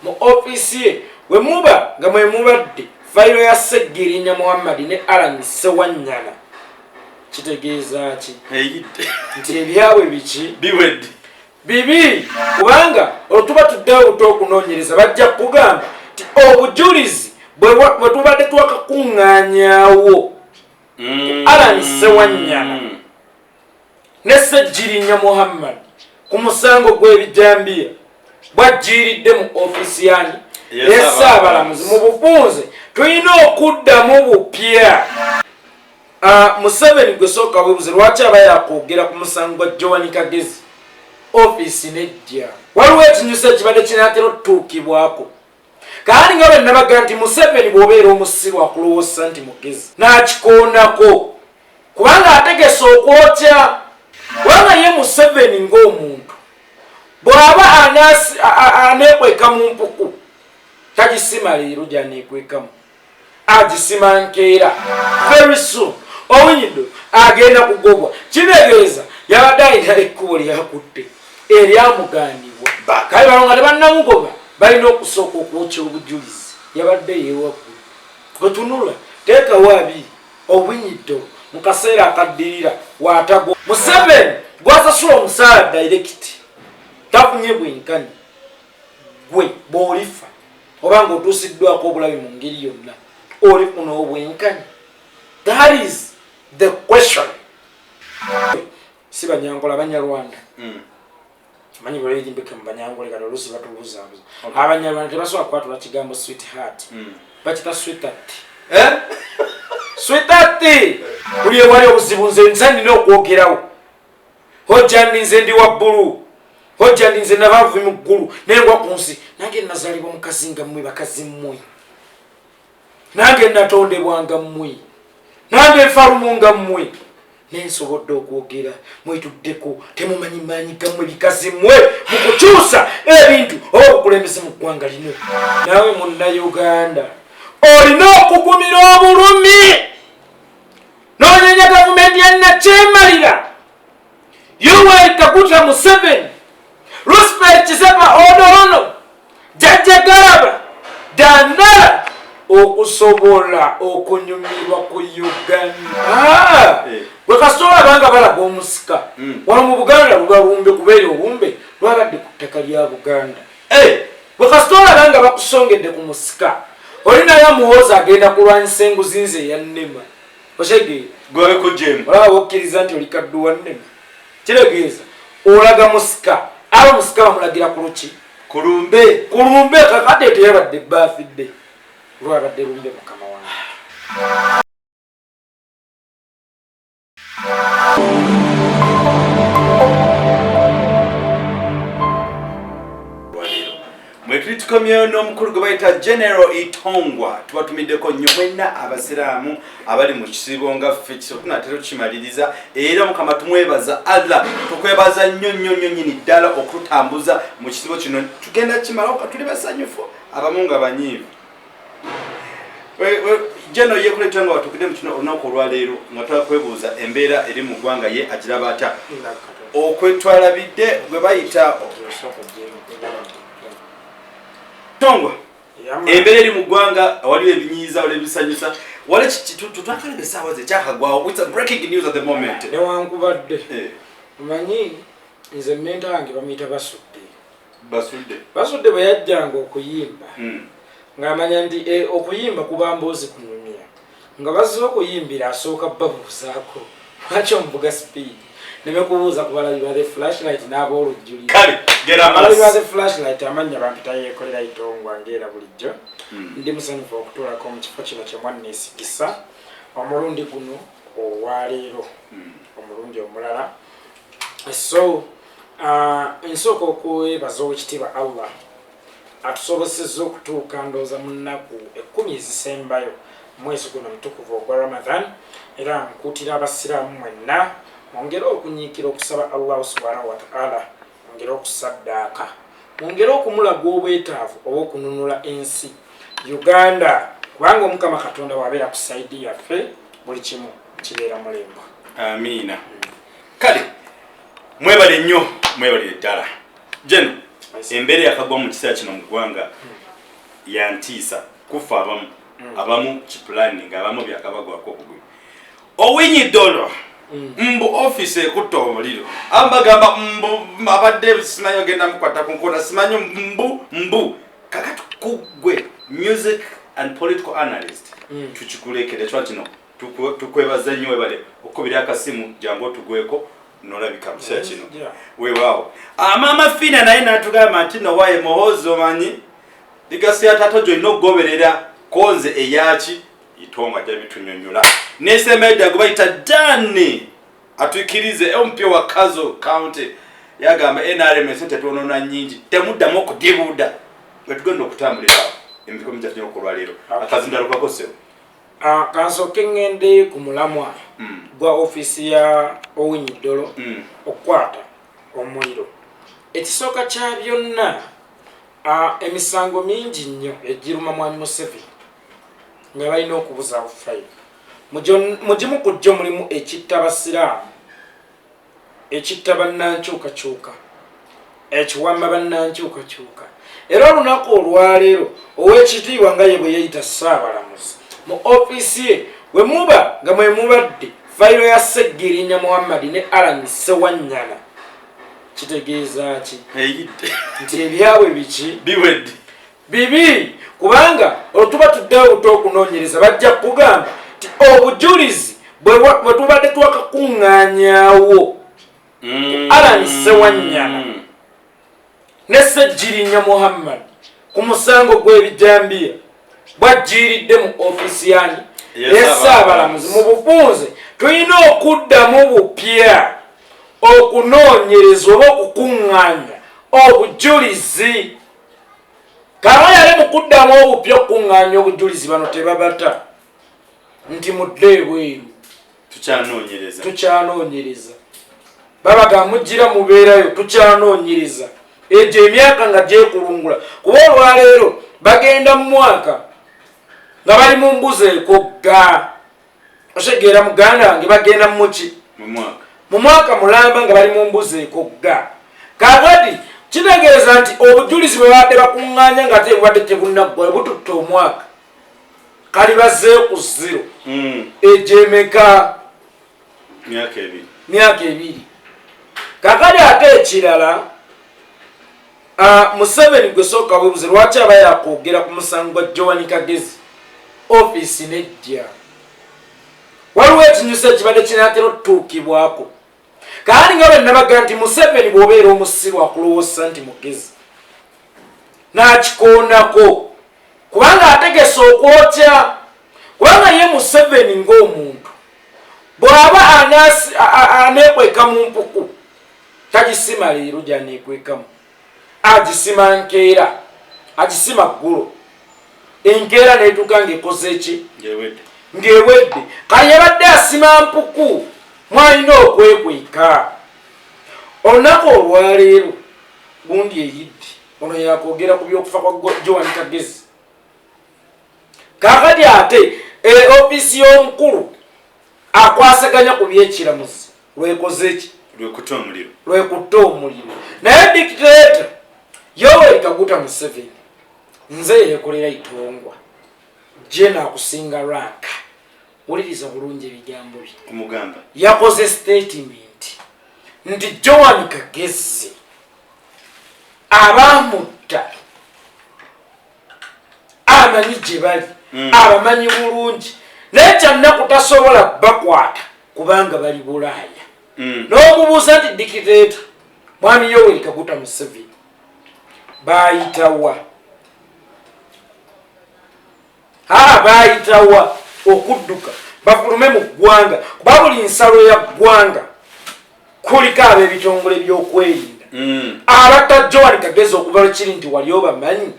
mu office we muba nga mwe mubadde fayiro ya Seggirinya Muhammad ne Alan Sewanyana kitegeeza ki nti ebyabwe biki biwedde bibi kubanga otuba tuddewo okunoonyereza bajja kugamba nti obujulizi bwe tubadde twakakuŋŋaanyaawo Alan Sewanyana ne Seggirinya Muhammad ku musango gw'ebijambiya bwajjiiridde mu ofisi yani Ssaabalamuzi mu bufunze tulina okuddamu bupya. Museveni gwe sooka weebuze lwaki aba yakwogera ku musango gwa Joan Kagezi ofisi nejja waliwo ekinyusa ekibadde kinaatera okutuukibwako kandi nga bwe nabaga nti Museveni bw'obeera omusiru akulowoosa nti mugezi n'akikoonako kubanga ategese okwokya kubanga ye Museveni ng'omuntu bw'aba aneekweka mu mpuku tagisima leero gy'aneekwekamu agisima nkeera very soon owinyido agenda kugobwa kitegeeza yabadde ayina ekkubo lyakutte eryamugaanibwa kale bano nga tebannamugoba balina okusooka okwokya obujulizi yabadde yeewaggulu gwetunula teekawo abiri obwinyiddo mu kaseera akaddirira waatago Museveni gwasasula omusaala direct tafunye bwenkani gwe bw'olifa oba nga otuusiddwako obulabe mu ngeri yonna olifuna obwenkani. That is the question. Si Banyangola Banyarwanda. Manyi bwe yimbike mu Banyangola kale olusi batuluzabuza. Abanyarwanda tebasobola kwatula kigambo sweetheart. Bakita sweetheart. Sweetheart. Buli ewali obuzibu nze nsandina okwogerawo. Hojja nze ndi wa bbulu. Hojja nze nabaavu mu ggulu nengwa ku nsi. Nange nazaalibwa mu kazinga mmwe bakazi mmwe. Nange natondebwanga mmwe. Nange nfalumu nga mmwe. Nensobodde okwogera mwetuddeko temumanyimanyi gammwe bikazi mmwe mu kukyusa ebintu oba obukulembeze mu ggwanga lino. Naawe munnayuganda olina okugumira obulumi n'onyenya gavumenti ya Nakyemalira Yoweri Kaguta Museveni Lusembede Kisepa Odoono Jjajja Garaba Dandala okusobola okunyumirwa ku Uganda. Bwe kasoola abanga balaga Musika wano mu Buganda Olumbe kubeera Olumbe lwabadde ku ttaka lya Buganda. Bwe kasoola abanga bakusongedde ku Musika olinayo amuhooza agenda kulwanyisa enguzi nze yannema oshege gwe kujjem olaba okkiriza nti oli kaddu wa nnema kiregeeza olaga Musika aba Musika bamulagira ku luki kulumbe kakadde teyabadde baafidde lwabadde Lumbe mukama wange. Mwekiri tukomyeyo n'omukulu gwe bayita General Itongwa tubatumiddeko nnyo mwenna abasiraamu abali mu kisibo nga ffe tunatera tukimaliriza era mukama tumwebaza Allah tukwebaza nnyo nyini ddala okutambuza mu kisibo kino tugenda kimalawo katuli basanyufu abamu nga banyiivu. Jeno yeekuleeta nga watukidde mu kino olunaku olwaleero nga twakwebuuza embeera eri mu ggwanga ye agiraba atya okwetwalabidde gwe bayita Tongwa embeera eri mu ggwanga waliwo ebinyiiza waliwo ebisanyusa wali tutwakalaga essaawa ze kyakagwawo it's a breaking news at the moment newankubadde omanyi nze mmenta wange bamuyita basudde bwe yajjanga okuyimba ng'amanya nti okuyimba kuba mboozi kunyumya nga bazze okuyimbira asooka babuuzaako lwaki omuvuga speed nemekubuuza ku balabi ba the flashlight n'aboolujjulira abalabi ba the flashlight amannya bampita Yeekolera Itongwa ngeera bulijjo ndi musanyufu okutuulako mu kifo kino kye mwanneesigisa omulundi guno olwaleero omulundi omulala so nsooka okwebaza owekitiibwa Allah atusobosezza okutuuka ndowooza mu nnaku 10 ezisembayo mwezi guno mutukuvu ogwa Ramadan era nkuutira abasiraamu mwenna mwongere okunyiikira okusaba Allah subhanahu wa ta'ala mwongere okusaddaaka mwongere okumulaga obwetaavu obw'okununula ensi Uganda kubanga Omukama Katonda wabeera ku saidi yaffe buli kimu kibeera mulembo. Amiina. Kale mwebale nnyo mwebale ddala Jeno embere yakagwa mu kiseera kino mu ggwanga yantiisa kufa abamu kipulaning abamu byakabagwako okugulu owinyidolo mbu office ekutta omuliro ambagamba mbu abadde simanyi ogenda mukwata ku nkona simanyi mbu kakati kugwe music and political analyst tukikulekere ekyo kino tukwebaza nnyo webale okubira akasimu jangu otugweko nolabika mu kiseera kino weewaawo maama Fina naye n'atugamba nti nowaye muhoozi omanyi ligasi ya taata gy'olina okugoberera konze eyaki Itongwa gy'abitunyonnyola n'Lusembede gwe bayita Dani atuikirize ompyo wa Kazo County yagamba NRM esente twonona nnyingi temuddamu okudibuuda bwe tugenda okutambulira emikomi gyaffe okulwaleero akazindalo kakoseo kansooke ngende ku mulamwa gwa ofisi ya Owinyidolo okukwata omuliro ekisooka kya byonna emisango mingi nnyo egiruma mwami Museveni nga balina okubuzaawo fayiro mugimu ku jjo mulimu ekitta basiraamu ekitta bannankyukakyuka ekiwamba bannankyukakyuka era olunaku olwaleero ow'ekitiibwa nga ye bwe yeyita Ssaabalamuzi mu ofisi ye we muba nga mwe mubadde fayiro ya Seggirinya Muhammad ne Alan Sewanyana kitegeeza ki nti ebyabwe biki biwedde bibi kubanga olutuba tuddewo okunoonyereza bajja kugamba nti obujulizi bwe tubadde twakakuŋŋaanyaawo Alan Sewanyana ne Seggirinya Muhammad ku musango gw'ebijambiya bwajjiiridde mu ofisi yani Ssaabalamuzi mu bufunze tulina okuddamu bupya okunoonyereza oba okukuŋŋaanya obujulizi kaba yali mu kuddamu obupya okukuŋŋaanya obujulizi bano tebabata nti mudde ebweru tukyanoonyereza babaga mujjira mubeerayo tukyanoonyereza egyo emyaka nga gyekulungula kuba olwaleero bagenda mu mwaka nga bali mu mbuzi ekogga osegeera muganda wange bagenda muki mu mwaka mulamba nga bali mu mbuzi ekogga kakati kitegeeza nti obujulizi bwe babadde bakuŋŋaanya nga te bubadde tebunaggwa bututta omwaka kali bazzeeyo ku zero egyo emeka myaka ebiri kakati ate ekirala Museveni gwe sooka weebuze lwaki aba yakwogera ku musango gwa Joan Kagezi office nejja waliwo ekinyusa ekibadde kinaatera okutuukibwako kandi nga bwennabaga nti Museveni bw'obeera omusiru akulowoosa nti mugezi n'akikoonako kubanga ategese okwokya kubanga ye Museveni ng'omuntu bw'aba aneekweka mu mpuku tagisima leero gy'aneekwekamu agisima nkeera agisima ggulo enkeera neetuuka ng'ekoze eki ng'ewedde kale yabadde asima mpuku mwalina okwekweka olunaku olwaleero gundi eyidde ono yakwogera ku by'okufa kwa Joan Kagezi kakati ate ofisi y'omukulu akwasaganya ku byekiramuzi lwekoze eki lwekutta omuliro naye dictator Yoweri Kaguta Museveni nze yeekolera Itongwa je naakusinga ranka wuliriza bulungi ebigambo bye kumugamba yakoze statement nti Joan Kagezi abamutta amanyi gye bali abamanyi bulungi naye kyannaku tasobola bakwata kubanga bali Bulaaya n'omubuuza nti dictator mwami Yoweri Kaguta Museveni bayitawa bayitawa okudduka bafulume mu ggwanga kuba buli nsalo ya ggwanga kuliko ab'ebitongole by'okwerinda abatta Joan Kagezi okuva kiri nti wali obamanyi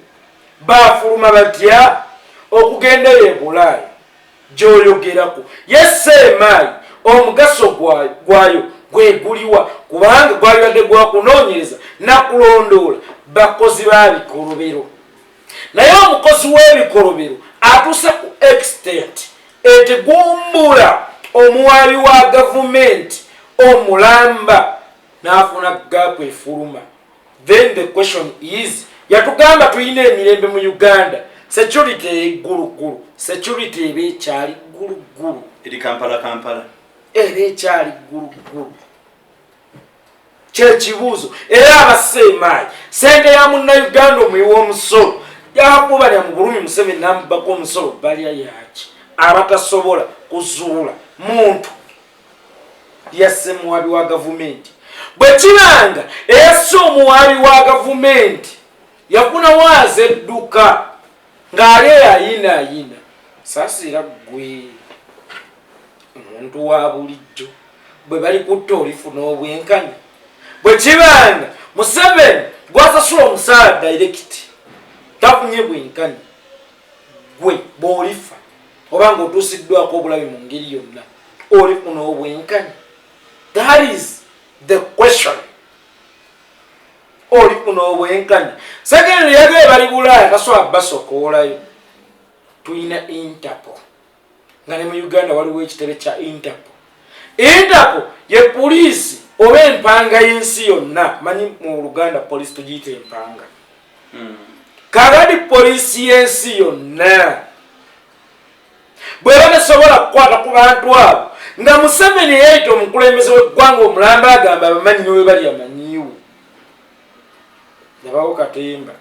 bafuluma batya okugendayo e Bulaaya gy'oyogerako yeseemaayi omugaso gwayo gweguliwa kubanga gwalibadde gwakunoonyereza nakulondoola bakozi ba bikolobero naye omukozi w'ebikolobero atuuse ku extent etegumbula omuwaabi wa gavumenti omulamba n'afuna gaapu efuluma Then the question is, yatugamba tuyina emirembe mu Uganda, security gulu. Security ebekyali gulu. Eri Kampala. Ebekyali gulu. Kyekibuuzo era abaseemaayi sente ya munnayuganda omuyiwa omusolo yakubalya mu bulumi Museveni namubako omusolo balya yaki abatasobola kuzuula muntu yasse muwabi wa gavumenti bwe kibanga eyasse omuwabi wa gavumenti yafuna waaza edduka ng'ali ayina saasira ggwe omuntu wa bulijjo bwe bali kutta olifuna obwenkanya bwe kibanga Museveni gwasasula omusaala direct tafunye bwenkanya gwe bw'olifa oba ng'otuusiddwako obulabe mu ngeri yonna olifuna obwenkanya. That is the question. Olifuna obwenkanya. Secondly, yagee bali Bulaaya tasobola basokoolayo. Tuyina Interpol. Nga ne mu Uganda waliwo ekitebe kya Interpol. Interpol ye poliisi oba empanga y'ensi yonna. Manyi mu Luganda poliisi tugiyita empanga. Kakati poliisi y'ensi yonna bwe batasobola kukwata ku bantu abo nga Museveni yayita omukulembeze w'eggwanga omulamba agamba abamanyi ne we bali amanyiiwo. Ndabawo Katemba,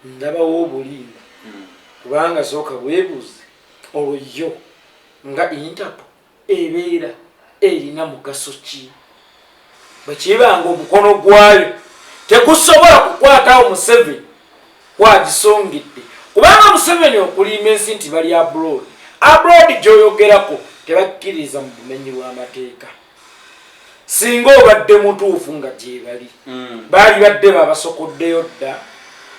ndabawo Obulimba, kubanga sooka bwebuuze olwo yo nga Interpol ebeera erina mugaso ki? Bwe kibanga omukono gwayo tegusobola kukwatawo Museveni wagisongedde, kubanga Museveni okulimba ensi nti bali abroad gy'oyogerako tebakkiriza mu bumenyi bw'amateeka. Singa obadde mutuufu nga gye bali baali badde babasokoddeyo dda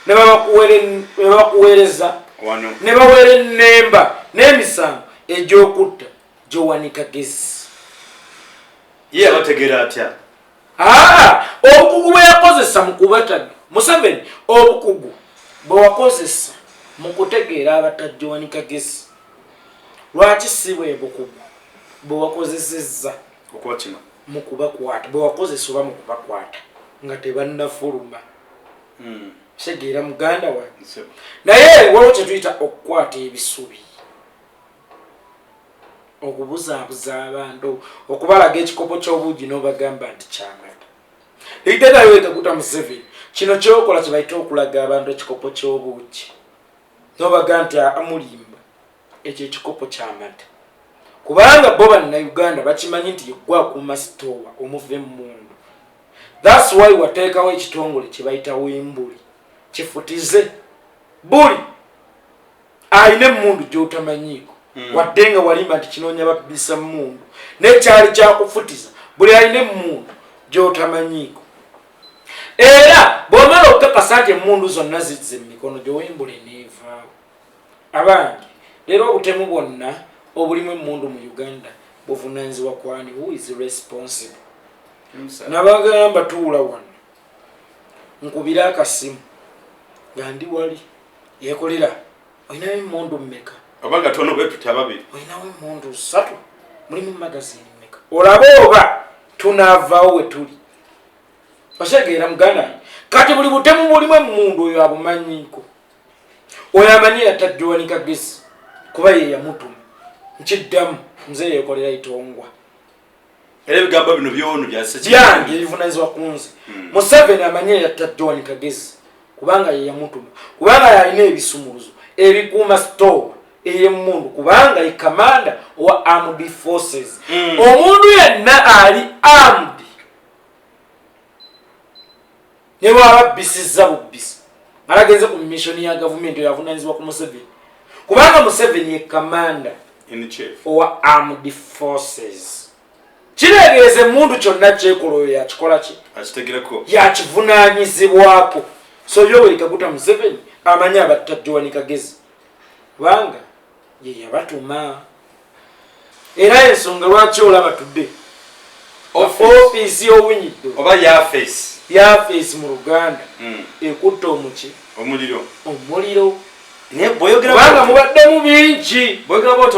ne babakuweereza ne baweera ennemba n'emisango egy'okutta gy'owanika gezi. Ye abategeera atya? Obukugu bwe yakozesa mu kubataga Museveni, obukugu bwe wakozesa mu kutegeera abatajjowanika gezi. Lwaki si bwe bukugu bwe wakozesezza okwakima mu kubakwata, bwe wakozesa oba mu kubakwata nga tebannafuluma? Kitegeera muganda wa naye waliwo kye tuyita okukwata ebisubi, okubuzaabuza abantu, okubalaga ekikopo ky'obuugi n'obagamba nti kyamata. Ekiteekayo ekaguta Museveni kino kyokola kye bayita okulaga abantu ekikopo ky'obuugi n'obaga nti amulimba ekyo ekikopo ky'amata, kubanga bo bannayuganda bakimanyi nti yeggwa akuuma sitoowa omuva emmundu. That's why wateekawo ekitongole kye bayita w'embuli kifutize buli alina emmundu gy'otamanyiiko wadde nga walimba nti kinoonya babbisa mmundu n'ekyali kyakufutiza buli alina emmundu gy'otamanyiiko. Era bw'omala okukakasa nti emmundu zonna zizze mu mikono gyo w'embuli neevaawo. Abange leero obutemu bwonna obulimu emmundu mu Uganda buvunaanyizibwa kwani? Who is responsible? Nabagamba tuula wano nkubira akasimu nga ndi wali Yeekolera, olinawo emmundu mmeka? Obanga tono bwe tutababiri. Olinawo emmundu 3 mulimu magazini mmeka? Olabe oba tunaavaawo we tuli. Osegeera muganda kati buli butemu bulimu emmundu oyo abumanyiiko. Oyo amanyi yatajjowanika gezi kuba ye yamutuma. Nkiddamu nze Yeekolera Itongwa. Era ebigambo bino byono byange ebivunaanyizibwa ku nze. Museveni amanyi yatajjowanika gezi kubanga ye yamutuma, kubanga yalina ebisumuluzo ebikuuma sitoowa ey'emmundu, kubanga ye kamanda owa armed forces. Omundu yenna ali armed ne bw'ababbisizza bubbisi alagenze ku missoni ya gavumenti oyo avunaanyizibwa ku Museveni, kubanga Museveni ye kamanda owa armed forces. Kireegereza emmundu kyonna kyekola oyo yakikola ki? Akitegereko yakivunaanyizibwako. So Yoweri Kaguta Museveni amanyi abatajjowanika gezi kubanga ye yabatuma. Era ensonga lwaki olaba tudde ofiisi y'obunyiddo oba yafeesi mu Luganda ekutta omuki omuliro kubanga mubaddemu bingi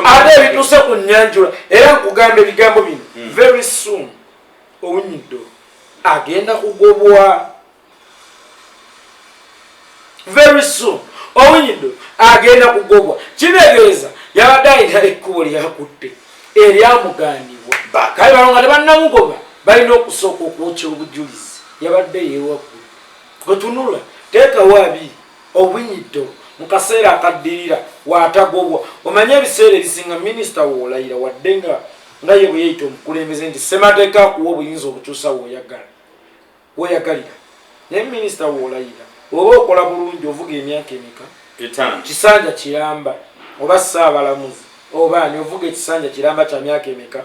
ate ebituuse ku nnyanjula. Era nkugamba ebigambo bino very soon obunyiddo agenda kugobwa. very soon Owinyido agenda kugobwa kibegereza yabadde alina ekkubo lyakutte eryamugaanibwa kale balonga tebannamugoba balina okusooka okwokya obujulizi yabadde yeewaggulu gwetunula teekawo abiri Owinyido mu kaseera akaddirira waatagobwa omanye ebiseera ebisinga minisita woolayira wadde nga ye bwe yeeyita omukulembeze nti ssemateeka akuwa obuyinza obukyusa weeyagalira naye minisita woolayira oba okola bulungi ovuga emyaka emeka kisanja kiramba oba ssaabalamuzi oba ani ovuga ekisanja kiramba kya myaka emeka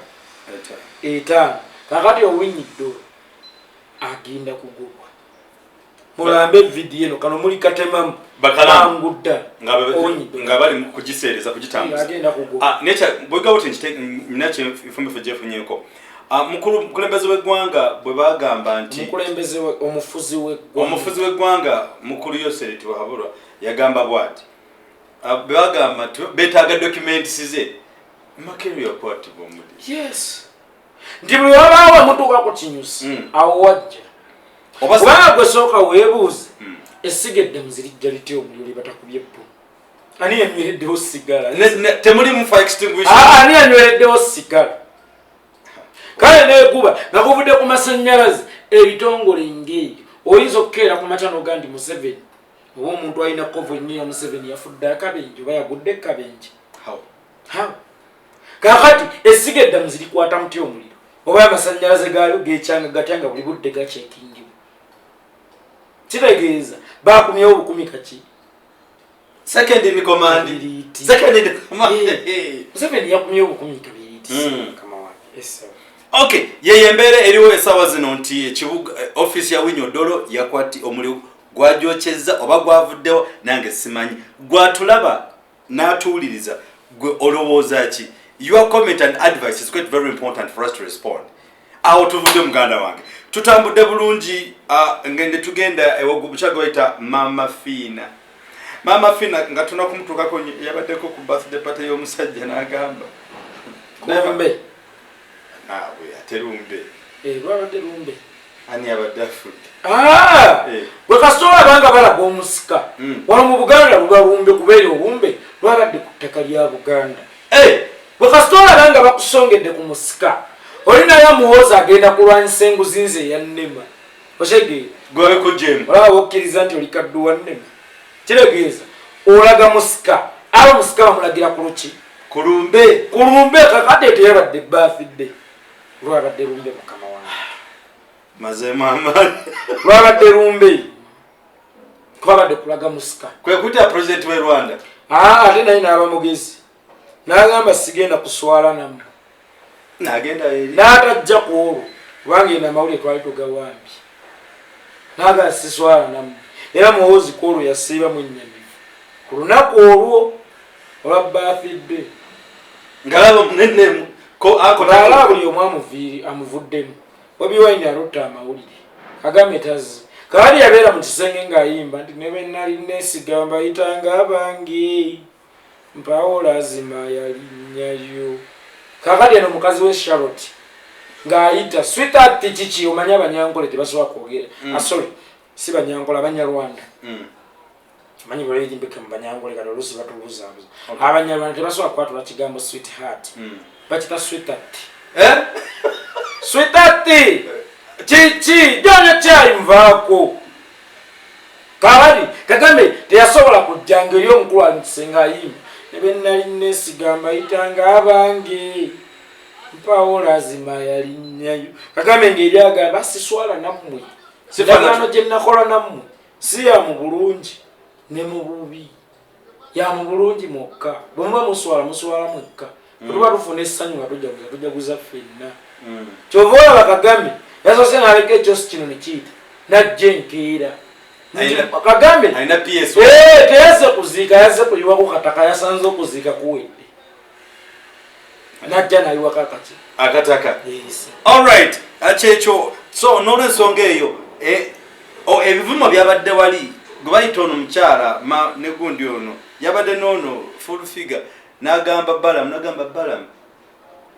5 kakati Owinyido agenda kugobwa mulambe vidiyo eno kano muli katemamu bakangudda nga bali kugiseereza kugitambuza necha bwega wote ninache ifumbe jefunyeko mukulembeze w'eggwanga bwe bagamba nti mukulembeze omufuzi w'eggwanga mukulu Yosereti Wahabura yagamba bwati bagamba betaaga documents ze material portable mudi yes ndi buli wabaawo mutuuka ku kinyusi awo wajja kubanga gwe sooka weebuuze essiga eddamu zirijja litya omuliro batakubye bbo ani yanywereddewo sigala temuli mu fire extinguisher ani yanywereddewo sigala kale neeguba nakuvudde ku masannyalaze ebitongole ng'ebyo oyinza okukeera ku matano gandi Museveni oba omuntu alina kovu ennyo ya Museveni yafudde akabenje oba yagudde kabenje kakati essiga eddamu zirikwata mutya omuliro oba amasannyalaze gaayo geekyanga gatya nga buli budde gakyekingibwa kitegeeza bakumyewo bukumi kaki second in command Museveni yakumyewo bukumi kabiriiti kama wange okay yeye mbere eriwo esawa zino nti ekibuga office ya Winyodolo yakwati omuliro gwajocheza oba gwavuddewo nange simanyi gwatulaba n'atuuliriza gwe olowooza ki your comment and advice is quite very important for us to respond awo tuvudde muganda wange tutambudde bulungi ngende tugenda ewogubuchaga waita mama fina nga tunakumutukako yabaddeko ku birthday party y'omusajja n'agamba Olumbe nawe aterumbe lwabadde lumbe ani abadde afudde gwe kasitola banga balaga Musika wano mu Buganda lulumbe kubeera obumbe lwabadde ku ttaka lya Buganda gwe kasitola banga bakusongedde ku Musika olinayo amuwooza agenda kulwanyisa enguzi nze eyannema oshege gwe kujjemu olaba okkiriza nti oli kadduwa nnema kiregeeza olaga Musika abo Musika bamulagira ku luki kulumbe kakade teyabadde birthday lwabadde lumbe mukama wange maze mama lwabadde lumbe kwabadde kulaga Musika kwe kuta president we Rwanda ate naye n'abamugezi n'agamba sigenda kuswala namu n'agenda eri n'atajja ku olwo kubanga ena amawulire twali tugawambi n'agamba siswala namu era muwoozi ku olwo yasiiba mu ennyamivu ku lunaku olwo olwa birthday ngalaba munenemu alaba buli omu amuvuddemu Wabiwaini alutta amawulire agambe tazi kaali yabeera mu kisenge ng'ayimba nti ne bwe nali neesiga mbayitanga abange mpawo lazima yalinnyayo kakati eno mukazi we Charlotte ng'ayita sweetheart kiki omanyi abanyankole tebasobola kwogera sorry si banyankole abanyarwanda manyi bwe beerimbike mu banyankole kati oluusi batubuzaabuza abanyarwanda tebasobola kwatula kigambo sweetheart bakita sweetheart sweetheart kiki jona kyayinvaako kabali kagambe teyasobola kujjanga eri omukulu alikisenga ayimba ne bwe nali neesiga mbayitanga abange mpawo lazima yalinnyayo kagambe ng'eri agamba siswala nammwe sifanaano gye nakola nammwe si ya mu bulungi ne mu bubi ya mu bulungi mwokka bwe muba muswala mwekka tuba tufuna essanyu nga tujaguza ffenna kyova olaba kagambe yasoose n'aleka ekyosi kino ne kiyita najja enkeera kagambe teyazze kuziika yazze kuyiwako kataka yasanze okuziika kuwedde najja nayiwako akataka alright kyekyo so n'olwensonga eyo ebivumo byabadde wali gwe bayita ono mukyala ne gundi ono yabadde n'ono full figure n'agamba Balaam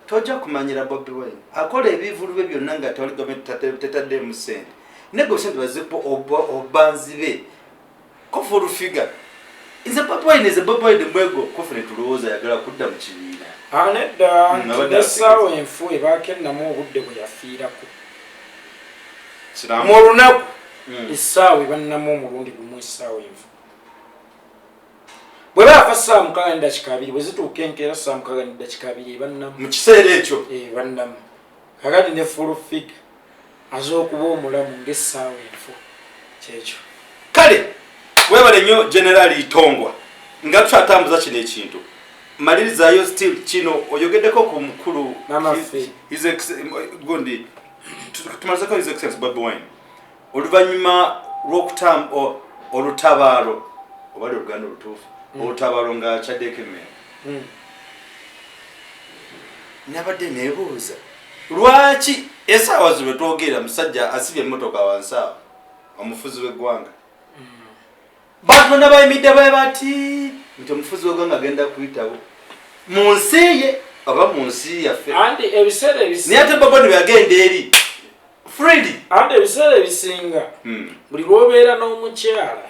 tojja kumanyira Bobi Wine akola ebivulu bye byonna nga tewali gavumenti tetaddeemu ssente ne gwe sente bazipo obanzi be Kofu figure. Is a papa in the mwego kofu netuloza yagala kudda mu kibiina. Anedda nessawo enfu ebaakennamu obudde bwe yafiirako. Mu lunaku essaawa ebannamu omulundi gumu essaawa enfu. Bwe baafa ssaawa 6:2 bwe zituuka enkeera ssaawa 6:2 ebannamu. Mu kiseera ekyo bannamu. Kakati ne full figure az'okuba omulamu ng'essaawa enfu. Kyekyo. Kale webale nnyo General Itongwa nga tukyatambuza kino ekintu. Malirizayo still kino oyogeddeko ku mukulu gundi tumalizako his excellence Bobi Wine oluvannyuma lw'okutamu olutabaalo obali oluganda olutuufu olutabaalo nga kyaddeko emmere nabadde neebuuza lwaki esaawa zibwe twogera musajja asibye emmotoka wansi awo omufuzi w'eggwanga bantu nabayimidde bwe bati nti omufuzi w'eggwanga agenda kuyitabo mu nsi ye oba mu nsi yaffe anti ebiseera ebisinga naye ate Bobi byagenda eri Freddy anti ebiseera ebisinga buli lw'obeera n'omukyala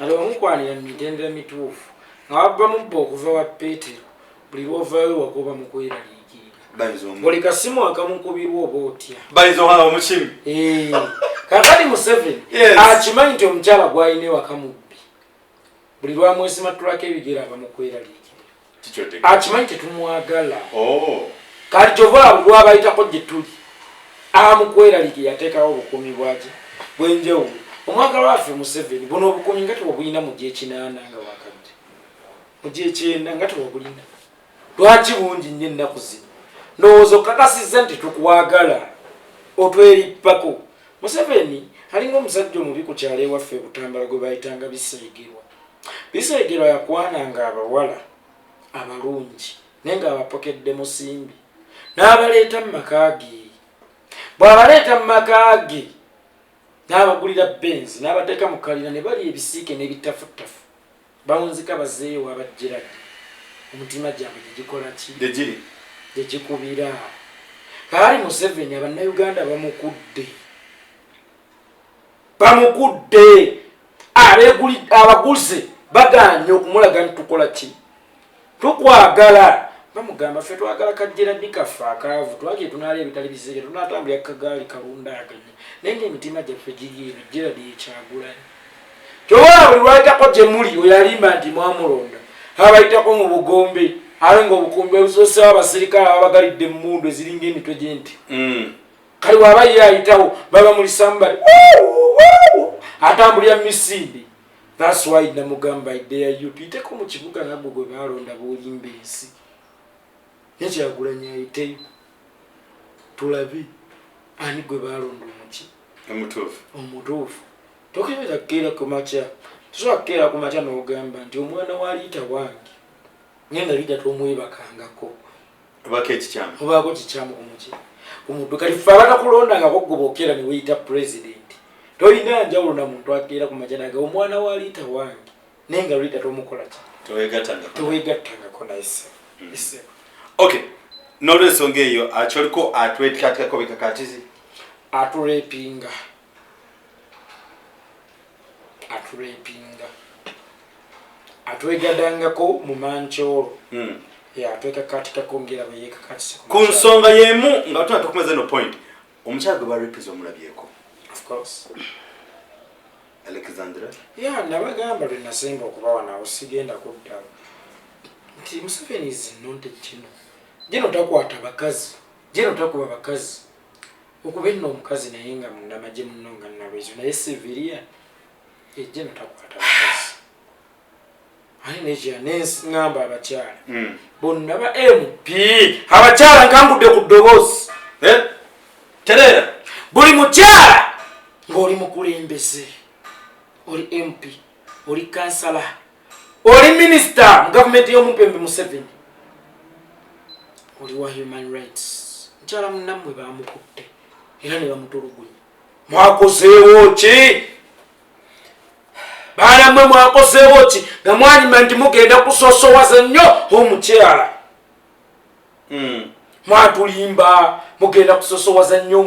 ali omukwanira mu mitendera mituufu nga wabba mubba okuva wa Peetero buli lw'ovaayo wagoba mu kweraliikirira buli kasimu akamukubirwa oba otya bayinza omwana omukimi kakati Museveni akimanyi nti omukyala gw'alina ewaka mubbi buli lwamwesimatulako ebigere aba mu kweraliikirira akimanyi tetumwagala kati kyova buli lwabayitako gye tuli amukweraliikirira yateekawo obukuumi bwaki bw'enjawulo omwagalwa waffe Museveni buno obukuumi nga tewabulina mu gy'ekinaana nga wakadde mu gy'ekyenda nga tewabulina lwaki bungi nnyo ennaku zino ndowooza okakasizza nti tukwagala otwerippako Museveni alinga omusajja omubi ku kyalo ewaffe Butambala gwe bayitanga Biseegerwa yakwananga abawala abalungi naye ng'abapokedde musimbi n'abaleeta mu maka ge bw'abaleeta mu maka ge n'abagulira benzi n'abateeka mu kalina ne bali ebisiike n'ebitafutafu bawunzika bazeeyo abajjiradi omutima gyabwe gyegikola ki gyegikubira kaali Museveni abannayuganda bamukudde abaguze bagaanye okumulaga nti tukola ki tukwagala bamugamba ffe twagala kajjiradi kaffe akaavu twagye tunaali ebitali biseere tunaatambulira kagaali kalundaaganye naye ng'emitima gyaffe giriino Geradi Kyagulanyi kyobala buli lwayitako gye muli oyo alimba nti mwamulonda abayitako mu bugombe abe ng'obukumbi obusosewo abasirikale ababagalidde emmundu eziringa emitwe gy'enti kale waba ye ayitawo baba mulisambali atambulira misinde. That's why namugamba idea you tuyiteko mu kibuga nabwo gwe balonda b'olimba ensi Kyagulanyi ayiteyo tulabi ani gwe balonda omutuufu tokebera kukeera ku makya tusobola kukeera ku makya n'ogamba nti omwana wa liita wange ngenda liita tomwebakangako obaako kikyamu omuntu kati ffe abatakulondangako gwe bookera ne weyita pulezidenti tolina njawulo na muntu akeera ku makya naga omwana wa liita wange naye nga liita tomukola ki towegattangako naye okay n'olwensonga eyo akyoliko atwetikatikako bikakatizi atulapinga atwegadangako mu manchoro atwekakatikako ngera beyekakatise ku nsonga yemu nga tuna tukumeza no point omukyala gwe barepiza omulabyeko of course Alexandra nabagamba lwe nasemba okubawa nawo sigenda kuddawo nti Museveni izinonte kino gino takwata bakazi gino takuba bakazi okuba enno omukazi naye nga munamagye munno nga nalwezo naye civilian gino takwata bakazi ani nekya nengamba abakyala bonna ba MP abakyala nkangudde ku ddoboozi terera buli mukyala ng'oli mukulembeze oli MP oli kansala oli minisita mu gavumenti y'omupembe Museveni oli wa human rights mukyala munnammwe bamukutte era ne bamutulugunya mwakozeewo ki baana mmwe mwakozeewo ki nga mwanyima nti mugenda kusosowaza nnyo omukyala mwatulimba mugenda kusosowaza nnyo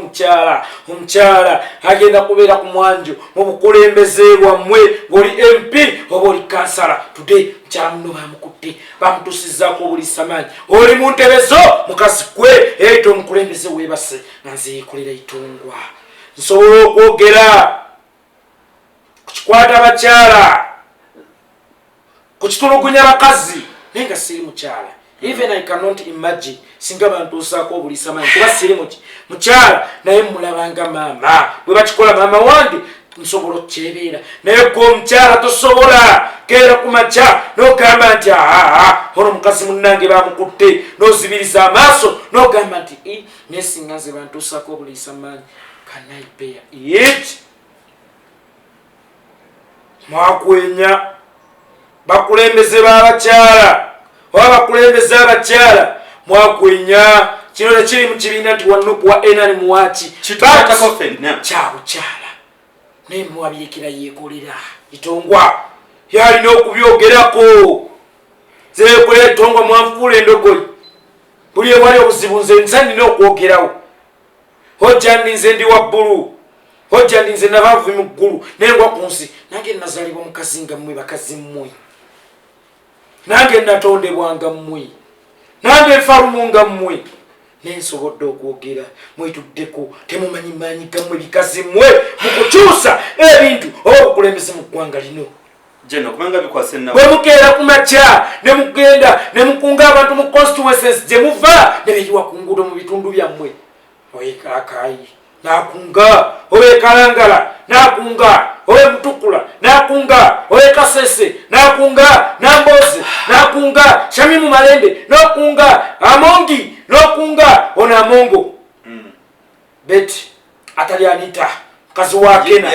omukyala agenda kubeera ku mwanjo mu bukulembeze bwammwe ng'oli MP oba oli kansala today mukyala muno bamukutte bamutusizaako obulisamaanyi oli mu ntebe zo mukazi gwe era omukulembeze weebase nga nze Yeekolera Itongwa nsobola okwogera ku kikwata abakyala ku kitulugunya bakazi naye nga siri mukyala. Even I cannot imagine singa bantuusaako obulisamaanyi kuba siri mukyala naye mulabanga maama bwe bakikola maama wange nsobola okukyebeera naye gwe omukyala tosobola keera ku makya n'ogamba nti ono mukazi munnange bamukutte n'ozibiriza amaaso n'ogamba nti naye singa nze bantuusaako obulisamaanyi can I bear it? Mwakwenya bakulembeze b'abakyala oba bakulembeze abakyala mwakwenya kino nekiri mu kibiina nti wanupu wa enani muwaki kyabukyala naye muwabirekera Yeekolera Itongwa yalina okubyogerako nze Yeekolera Itongwa mwanfuula endogoyi buli ewali obuzibu nze nsandina okwogerawo hojja ndi nze ndi wabbulu hojja ndi nze nabaavu mu ggulu nengwa ku nsi nange nazaalibwa mukazi nga mmwe bakazi mmwe nange natondebwanga mmwe nange nfalumu nga mmwe naye nsobodde okwogera mwetuddeko temumanyi maanyi gammwe bikazi mmwe mukukyusa ebintu oba obukulembeze mu ggwanga lino bwe mukeera ku makya ne mugenda ne mukunga abantu mu constituencies gye muva ne beyiwa ku nguudo mu bitundu byammwe oyekaakayi nakunga owe Kalangala nakunga owe Mutukula nakunga owe Kasese nakunga Namboze nakunga Shamimu Malende nakunga Amongi nakunga ona Amongo beti atali Anita kazi wake na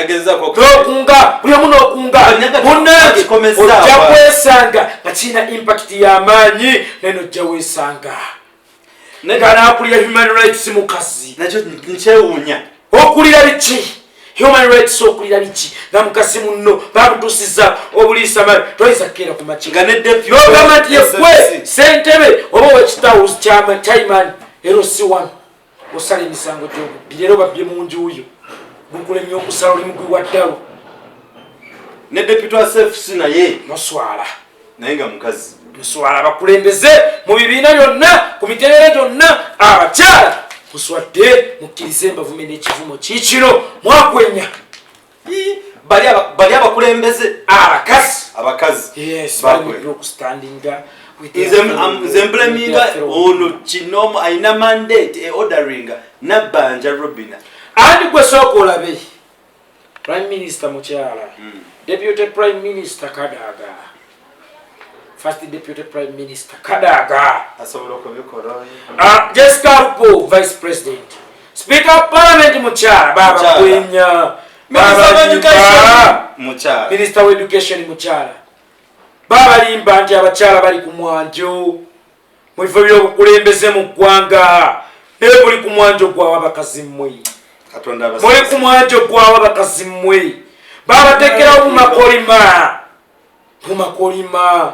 nakunga buli omu nokunga munnange ojja kwesanga nga kirina impact y'amaanyi neno ojja weesanga nga naakulira human rights mukazi nakyo nkyewuunya okulira biki human rights okulira biki nga mukazi munno bamutusiza obuliisamaanyi toyinza kukeera ku makya n'ogamba nti yegwe ssentebe oba owekitawuzi kyaimaani era osi wano osala emisango gy'obubbi leero babbye mu njuuyo gukulemye okusala oli mugwi wa ddalo ne deputy wa CFC naye noswala naye nga mukazi muswala bakulembeze mu bibiina byonna ku miterere gyonna abakyala muswadde mukkirize mbavume n'ekivumo kiikino mwakwenya bali abakulembeze abakazi yes balina okustandinga nze mpleminga ono kinomu alina mandate orderinga nabbanja Robina andi gwe sooka olabe prime minister mukyala deputy prime minister Kadaga first deputy prime minister Kadaga asobola okubikola Jessica Rupo vice president speaker of parliament mukyala baba kwenya minister of education mukyala baba limba nti abakyala bali ku mwanjo mu bifo by'obukulembeze mu ggwanga naye buli ku mwanjo gwawe abakazi mmwe muli ku mwanjo gwawe abakazi mmwe babatekerawo mu makolima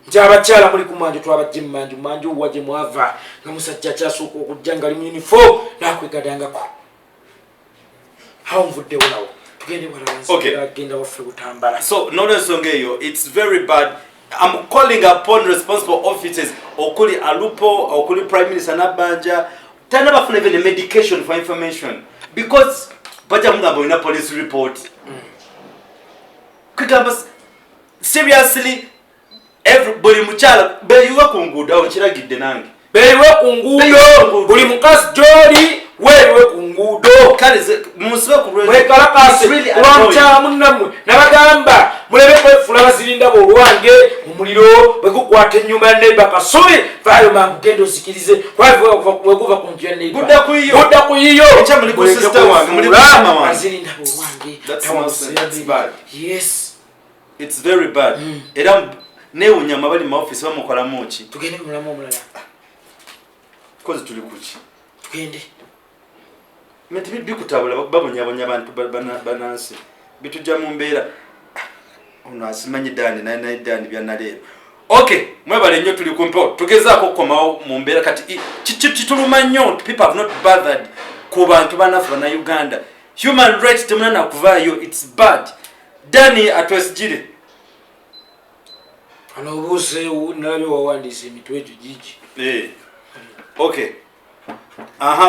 nti abakyala muli ku mwanjo twabajje mu manju wa gye mwava nga musajja akyasooka okujja nga ali mu uniform nakwegadangako awo nvuddewo nawo tugende walagenda waffe butambala. So nolwensonga eyo it's very bad. I'm calling upon responsible officers okuli Alupo okuli prime minister Nabanja tana bafuna even a medication for information because baja mugamba ina police report kugamba seriously everybody muchala beyiwa ku nguudo awo kiragidde nange beyiwe ku nguudo buli mukazi gyoli weewe ku nguudo kale musibe ku mwekalakase olwamukyala munnamwe nabagamba mulebe kwefula bazirinda bolwange omuliro bwegukwata ennyumba ya neiba kasubi vaayo mangu genda osikirize weguva ku nju ya neiba budda ku yiyo bazirinda bolwange yes it's very bad era newunyama bali mu office bamukolamu ki tugende mulamu omulala kozi tuli kuki tugende meti bikutabula babonyabonya abantu banansi bitujja mu mbeera ono asimanyi dani naye dani byanaleero Okay, mwebale nnyo tuli kumpo tugezaako okukomawo mu mbeera kati kituluma nnyo people have not bothered ku bantu banafu bana Uganda. Human rights temunana kuvaayo, it's bad. Dani atwesigire ano obuuseewo nalabye wawandiisa emitwe egyo gigi. Okay,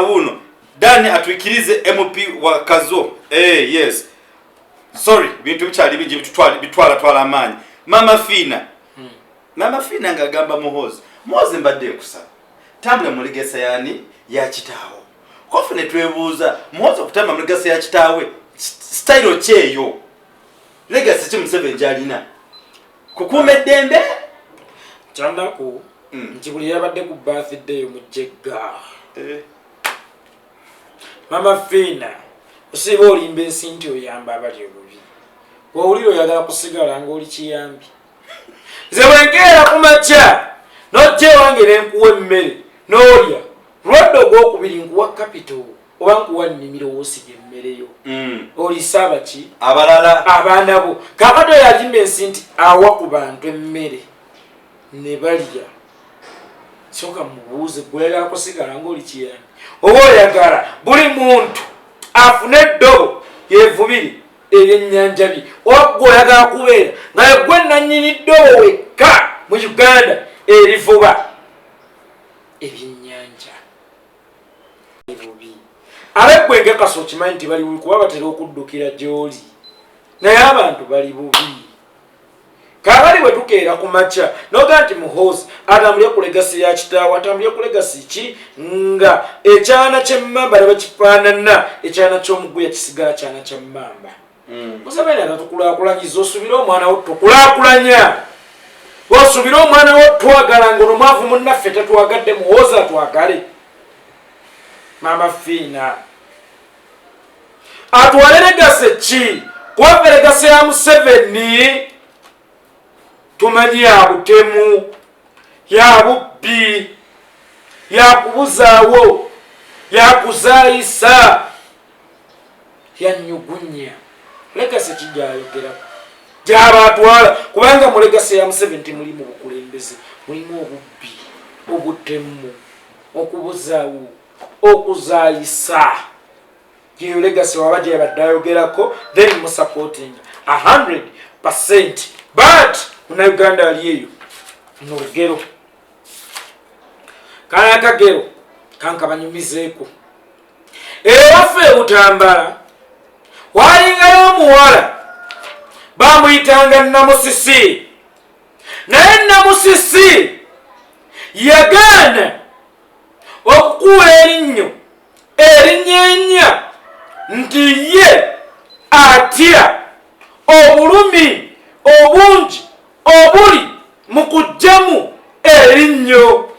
wuno Dani atwikirize MP wa Kazo. Yes, sorry bintu bikyali bingi bitwala amaanyi. Mama Fina Mama Fina ngagamba Muhozi mbadde kusaba tambula mu legesa yani ya kitaawo kofune twebuuza Muhozi okutamba mu legesa ya kitaawe style kyeyo legasi ki Museveni jalina kukuuma eddembe kyandako nti buli yabadde ku birthday mu Jegga. Mama Fina osiba olimba ensi nti oyamba abali obubi wawulire oyagala kusigala ng'oli kiyambi. Nze bwenkeera ku makya n'ojja ewange ne nkuwa emmere n'olya lwadde ogwokubiri nkuwa capital oba nkuwa nnimiro woosiga emmere yo olisaaba ki abalala abaana bo kakati oyo alimba ensi nti awa ku bantu emmere ne balya soka mubuuze gweyagala kusigala ng'oli kiyambi oba oyagala buli muntu afune eddobo yevubiri ebyennyanja bye ogwo oyagala kubeera nga gwe nannyini ddobo wekka mu Uganda erivuba ebyennyanja bubi abegwe ngekaso okimanyi nti bali bubi kuba batera okuddukira gy'oli naye abantu bali bubi kaabali bwe tukeera ku makya noga nti Muhozi atambulye ku legasi ya kitaawe atambulye ku legasi ki nga ekyana ky'emmamba ne bakifaanana ekyana ky'omuggu yakisigala kyana kya mmamba. Museveni atatukulaakulanyiza osubire omwana wo tukulaakulanya osubire omwana wo twagala ngono mwavu munnaffe tetwagadde Muhozi atwagale. Mama Fina atwale legasi ki kuba legasi ya Museveni tumanyi ya butemu ya bubbi ya kubuzaawo ya kuzaayisa ya nyugunya legasi kijayogera gyabatwala kubanga mu legasi ya Museveni mulimu obukulembeze mulimu obubbi obutemu okubuzaawo okuzaayisa giyo legasi waba gyabadde ayogerako then musupporting 100%. But muna Uganda aliyeyo nolugero kana akagero kankabanyumizeeko ewaffe Butambala walingayo omuwala bamuyitanga Namusisi naye Namusisi yagaana okukuula erinnyenya nti ye atya obulumi obungi obuli mu kujjamu erinnyo.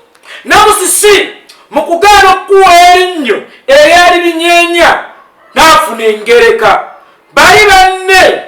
Namusisi mu kugaana okukuwa erinnyo eryali linyeenya n'afuna engereka. Bali banne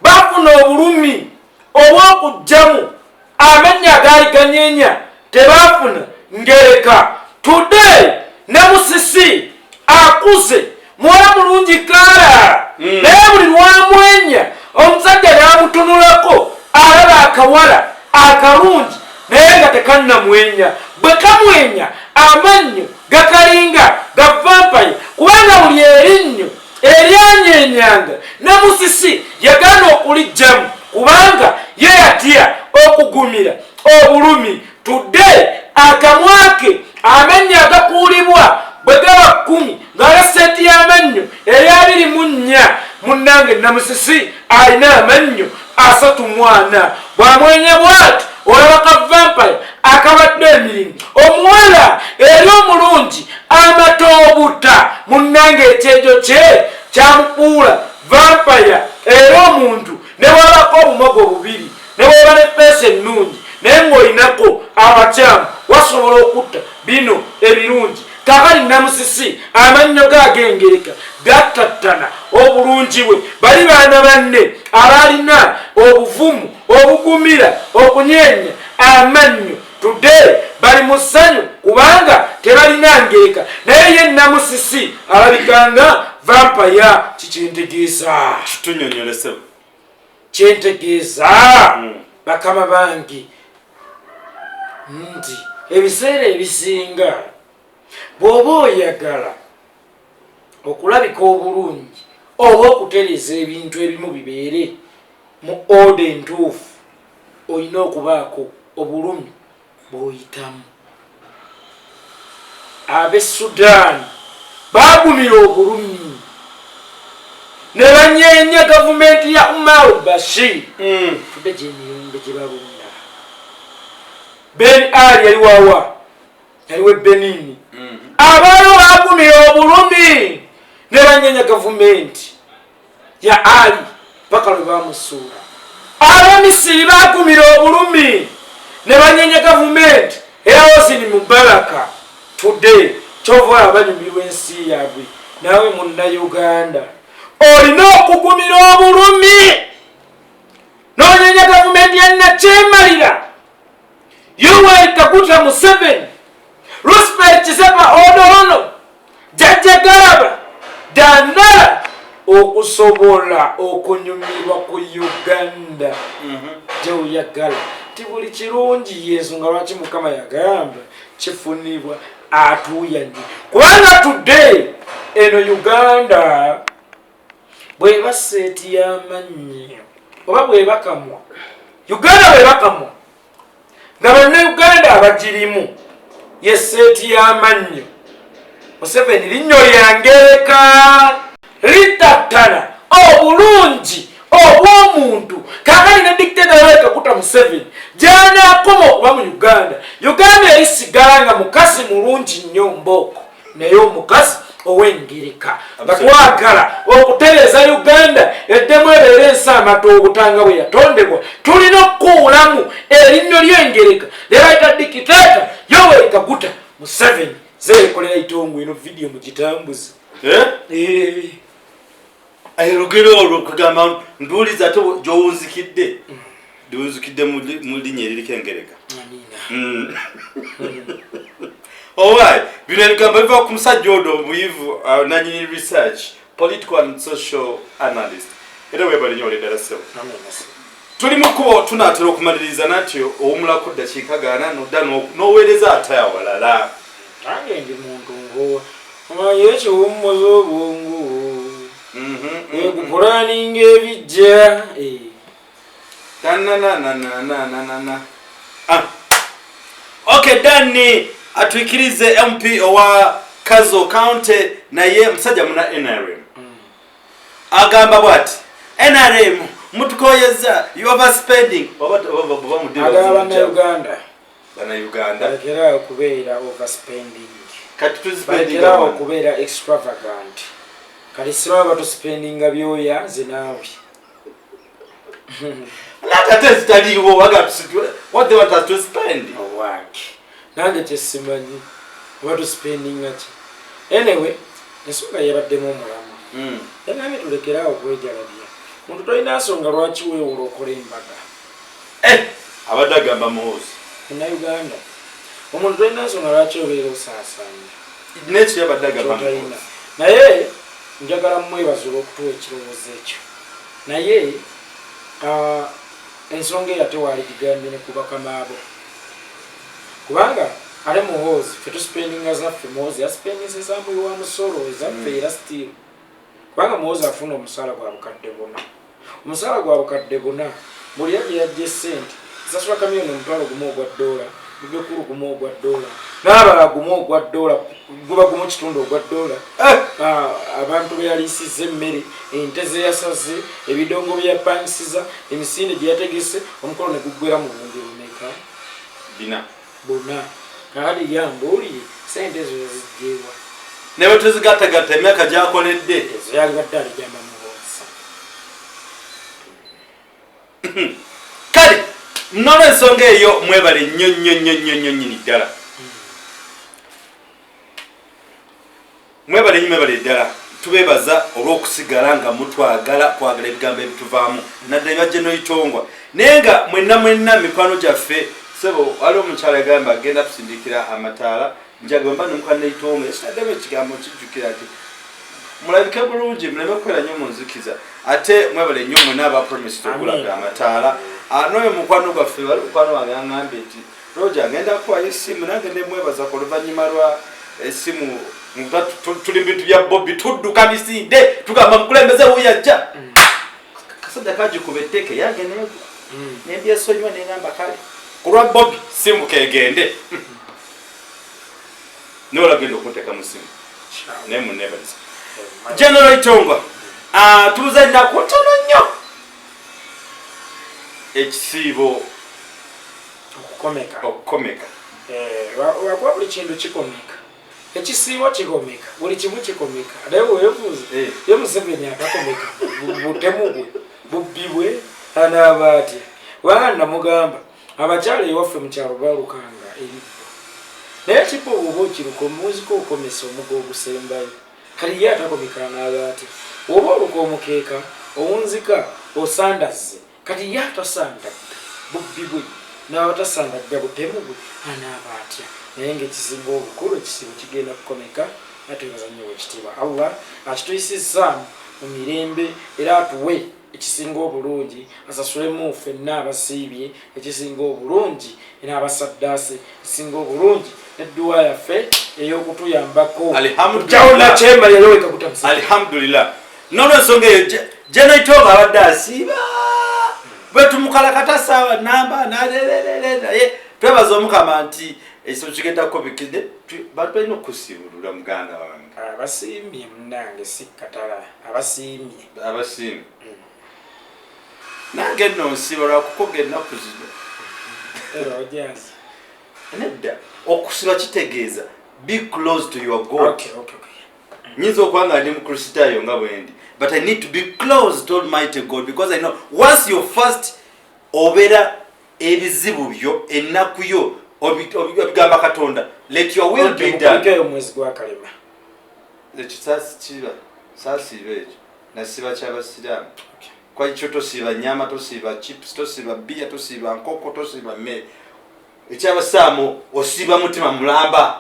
bafuna obulumi obw'okujjamu amannya agaali ganyeenya tebafuna ngereka. Today Namusisi akuze muwala mulungi kaala naye buli lwamwenya omusajja n'amutunulako alaba akawala akalungi naye nga tekannamwenya. Bwe kamwenya amannyo gakalinga ga vampire kubanga buli erinnyo eryanyenyanga Namusisi yagaana okulijjamu kubanga ye yatya okugumira obulumi. Today akamwake amannyo agakuulibwa bwe gaba 10 ng'ala senti y'amannyo eryabiri mu 4 munnange Namusisi alina amannyo 34. bwamwenya bwati olaba ka vampire akabadde emirimu omuwala eri omulungi amatoobuta munnange ekyejo kye kyamukuula vampire era omuntu ne wabako obumogo bubiri ne woba ne feesi ennungi naye ng'olinako abakyamu wasobola okutta bino ebirungi. Kakali Namusisi amannyo gagengereka gattattana obulungi bwe bali baana banne abalina obuvumu obugumira okunyeenya amannyo. Today bali mu ssanyu kubanga tebalina ngereka naye ye Namusisi alabikanga vampire. Kikyentegeeza tunyonyolese kyentegeeza bakama bangi nti ebiseera ebisinga bw'oba oyagala okulabika obulungi oba okutereeza ebintu ebimu bibeere mu ode entuufu olina okubaako obulumi bw'oyitamu. Ab'e Sudan baagumira obulumi ne banyeenya gavumenti ya Umar Bashir tudde gyemirembe gye balunda. Ben Ali yali wawa yaliwe Benini abaalo baagumira obulumi ne banyeenya gavumenti ya Ali paka lwe bamusuula. Abamisiri baagumira obulumi ne banyeenya gavumenti eya Hosni Mubaraka. Tudde kyova abanyumirwa ensi yaabwe. Naawe munnayuganda olina okugumira obulumi n'onyeenya gavumenti ya Nakyemalira, Yoweri Kaguta Museveni, Lusembede Kisepa Odorono, Jjajja Galaba Dandala okusobola okunyumirwa ku Uganda. Gye oyagala ti buli kirungi y'ensonga lwaki Mukama yagamba kifunibwa atuuyanye. Kubanga tudde eno Uganda bweba seeti y'amannyo oba bweba kamwa, Uganda bweba kamwa nga bannayuganda abagirimu ye seeti y'amannyo. Museveni linnyo lyangereka litattana obulungi obw'omuntu. Kaakali ne dictator Yoweri Kaguta Museveni gy'anaakoma okuba mu Uganda, Uganda erisigala nga mukazi mulungi nnyo Mboko naye omukazi ow'engereka. Batwagala okutereeza Uganda eddemu ebeera ensi amata obutanga bwe yatondebwa. Tulina okukuulamu erinnyo ly'engereka lye bayita dictator Yoweri Kaguta Museveni. Yeekolera Itongwa eno vidiyo mugitambuze. Ayolugero olwokugamba nduuliza ate gy'owunzikidde ndiwunzikidde mu linnya eririko engereka. Alright, bino ebigambo biva ku musajja odo omuyivu nanyini research political and social analyst. Era webali nnyo oleddala ssebo. Tuli mu kkubo tunaatera okumaliriza natyo owumulako ddakiika gaana nodda n'oweereza ate awalala. Nange ndi muntu ngo omanyi ekiwummuza obwongo ekupulaninga ebijja. Okay, Danny atwikirize MP owa Kazo County naye musajja muna NRM agamba bwati NRM mutukoyeza you overspending. Bannayuganda balekera okubeera overspending, kati tuzispending balekera okubeera extravagant. Kati siraba batuspendinga byoya zinaawe. Ate zitaliiwo what they want us to spend. Nange kyesimanyi batuspendinga ki. Anyway, ensonga yabaddemu omulamu. Yagambye tulekeraawo okwejalabya. Muntu tolina nsonga lwaki weewula okola embaga. Abadde agamba muhoozi munnayuganda omuntu tolina nsonga lwaki obeera osaasaanya nekyo yabadde agamba muhoozi. Naye njagala mwebaza olw'okutuwa ekirowoozo ekyo. Naye ensonga eyo ate waali gigambye ne ku bakamaabo. Kubanga ate muhoozi ffe tuspendinga zaffe, muhoozi yaspendinze za muyi wa musolo ezaffe era still. Kubanga muhoozi afuna omusaala gwa bukadde buna. Omusaala gwa bukadde buna buli yajja yajja essente sasula kamiyoni omutwalo gumu ogwa $, bibekulu gumu ogwa $, n'abala gumu ogwa $, guba gumu kitundu ogwa $. Abantu be yaliisizza emmere, ente ze yasaze, ebidongo bye yapangisiza, emisinde gye yategese, omukolo ne guggwera mu buwumbi bumeka? Buna. Kakati yambuulire sente ezo yaziggyebwa. Ne bwe tuzigattagatta emyaka gy'akoledde ezo yalibadde aligamba muhoozi. Kale n'olw'ensonga eyo mwebale nnyo nnyini ddala. Mwebale ddala tubeebaza olw'okusigala nga kwagala ebigambo ebituvaamu naddala ebajja n'Itongwa. Naye nga mwenna mikwano gyaffe sebo waliwo omukyala yagamba agenda tusindikira amataala njagamba n'omukwano Itongwa ekitaddemu ekigambo kijjukira ati mulabike bulungi muleme kubeera nnyo mu nzikiza ate mwebale nnyo mwena aba promised okulaga amataala. N'oyo mukwano gwaffe wali mukwano wange aŋŋambye nti Roger ngenda kwa esimu nange ne mwebaza ko luvanyuma lwa esimu tuli bintu bya Bobby tudduka misinde tugamba mukulembeze uyajja kasajja kaji kubeteke yange ne nebye sonywa ne ngamba kali kulwa Bobby simu kegende nola gendo kuteka musimu ne munebaliza General Itongwa tuzenda kutono nnyo ekisibo okukomeka wakwa buli kintu kikomeka ekisiibo kikomeka buli kimu kikomeka naye weebuuza ye Museveni atakomeka butemu bwe bubbi bwe anaaba atya wanga namugamba abakyala ewaffe mu kyalo balukanga eribbo naye kipo oba okiruka omuziko okomesa omugo ogusembayo kali ye atakomeka anaaba atya oba oluka omukeeka owunzika osandaze kati ye atasandadda bubbi bwe n'abatasandadda butemu bwe anaaba atya naye ng'ekisinga obukulu ekisibo kigenda kukomeka atwebaza nnyo wekitiibwa Allah akituyisizaamu mu mirembe era atuwe ekisinga obulungi asasulemu ffenna abasiibye ekisinga obulungi era abasaddaase ekisinga obulungi nedduwa yaffe ey'okutuyambako alhamdulillah kyembalira weka kutamusa alhamdulillah nono ensonga eyo General Itongwa abadde asiiba bwe tumukalakata sawa namba naye twebaza omukama nti ekisibo kigenda kukobekide bantu balina okusibulula muganda wange abasiimye munange si katala abasiimye nange nno nsiba lwakukoga ennaku zino era ojazi nedda okusiba kitegeeza be close to your God. Okay. Nyinza okwanga ndi mukristaayo nga bwendi but I need to be close to Almighty God because I know once you first obera ebizibu byo ennaku yo obigamba Katonda let your will be done. Omwezi gwa kalema sasiba ekyo nasiba kyabasiraamu kwa ekyo tosiba nyama tosiba chips tosiba bia tosiba nkoko tosiba mmere ekyabasaamu osiba mutima mulamba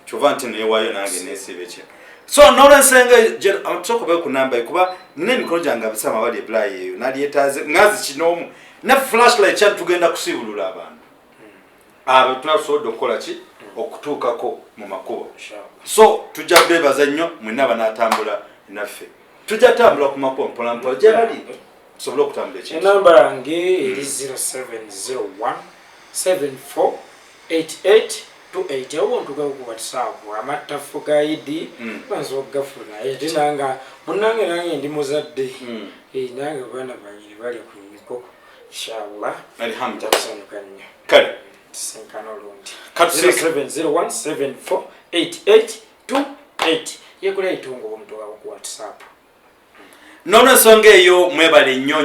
kyova nti newayo nange nesiba ekyo so nolensenge amutokobe ku namba kuba nina emikono gyange abasama bali ebulayi eyo nalyetaaze ngazi kinoomu ne flashlight kyali tugenda kusibulula abantu abo tunasobola okukola ki okutuukako mu makubo so tujja bebaza nnyo mwenna banaatambula naffe tujja tambula ku makubo mpolampola gye bali tusobole okutambula ekintu enamba yange eri 0701 748828 obuntu gawo ku WhatsApp amattafu ga ID banza okugafuna ate nanga munange nange ndi muzadde nange abaana bange bali ku mikoko inshallah alhamdulillah takusanyuka nnyo kale senkana olundi 0701748828 yekola Itongwa omuntu wawo ku WhatsApp nono ensonga eyo mwebale nnyo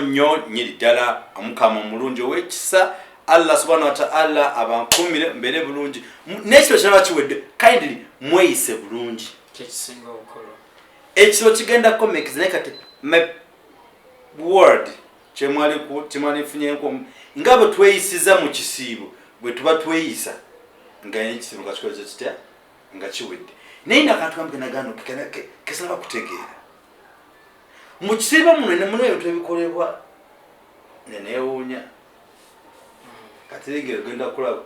nyiri ddala omukama omulungi ow'ekisa Allah subhanahu wa ta'ala abankumire mbere bulungi n'ekiro kyaba kiwedde kindly mweyise bulungi kyekisinga okolo ekiro kigenda comics naye kati my word kyemwali funyenko nga bwe tweyisiza mu kisiibo bwe tuba tweyisa nga ekisiibo nga kikoze kitya nga kiwedde naye nakantu kamwe nagano kesinaba kutegeera mu kisiibo muno ebintu ebikolebwa neneewuunya katirigere genda kulaba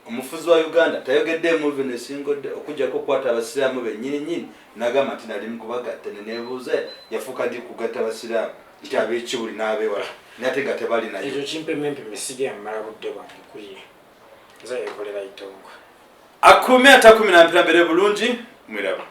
omufuzi wa Uganda tayogedde movie nesingodde okujjako kwata abasiraamu bennyini nagamba nti nali mukubagatta neneebuuza yafuuka ndi kugatta abasiraamu nti ab'ekibuli n'abewala nate nga tebali nayo ekyo kimpemempe misige amala budde bwange kuliye nza yekolera Itongwa akume atakumira mpira mbere bulungi mwiraba